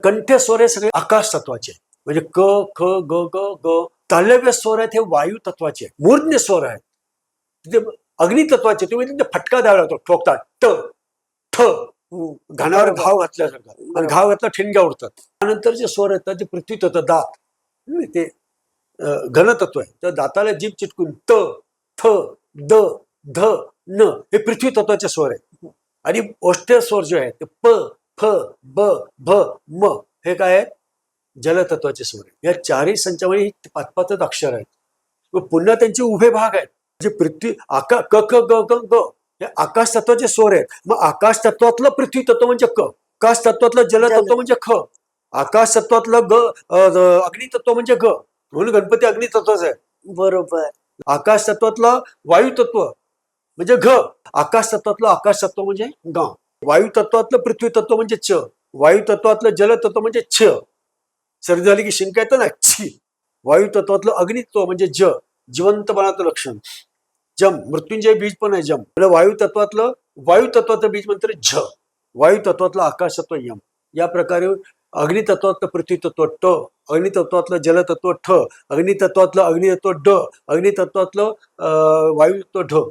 कंठ स्वर हे सगळे आकाश तत्वाचे, म्हणजे क ख ग ग ग. तालव्य स्वर आहेत हे वायू तत्वाचे, मूर्ध्य स्वर आहेत तिथे अग्नी तत्वाचे. तुम्ही तिथे फटका द्यावा लागतो, ठोकतात ट ठ, घाणावर घाव घातल्यासारखं, आणि घाव घातला ठिणग्या उडतात. त्यानंतर जे स्वर येतात ते पृथ्वी तत्व, दात, ते घनतत्व आहे. तर दाताला जीभ चिटकून त थ द ध न हे पृथ्वी तत्वाचे स्वर आहे. आणि ओष्ठ्य स्वर जे आहे ते प फ ब भ म हे काय आहे, जलतत्वाचे स्वर आहे. या चारही संचामध्ये ही पाच पाचच अक्षर आहेत. व पुन्हा त्यांचे उभे भाग आहेत, जे पृथ्वी आकाश क ख ग ग ग हे आकाश तत्वाचे स्वर आहेत. मग आकाश तत्वातलं पृथ्वी तत्व म्हणजे क, आकाश तत्वातलं जलतत्व म्हणजे ख, आकाश तत्वातलं अग्नि तत्व म्हणजे ग. म्हणून गणपती अग्नि तत्वच आहे. बरोबर. आकाश तत्वातलं वायू तत्व म्हणजे घ, आकाश तत्वातलं आकाश तत्व म्हणजे ग, वायू तत्वातलं पृथ्वी तत्व म्हणजे च, वायू तत्वातलं जल तत्व म्हणजे छ. सर्दी झाली की शिंका येतं ना, छी. वायू तत्वातलं अग्नित्व म्हणजे ज, जिवंतपणाचं लक्षण. जम, मृत्युंजय बीज पण आहे जम. वायू तत्वाचं बीज म्हणतात झ, वायू तत्वातलं आकाश तत्व यम. या प्रकारे अग्नितत्वातलं पृथ्वी तत्व ट, अग्नितत्वातलं जलतत्व ठ, अग्नितत्वातलं अग्नितत्व ड, अग्नितत्वातलं वायू तत्व ढ.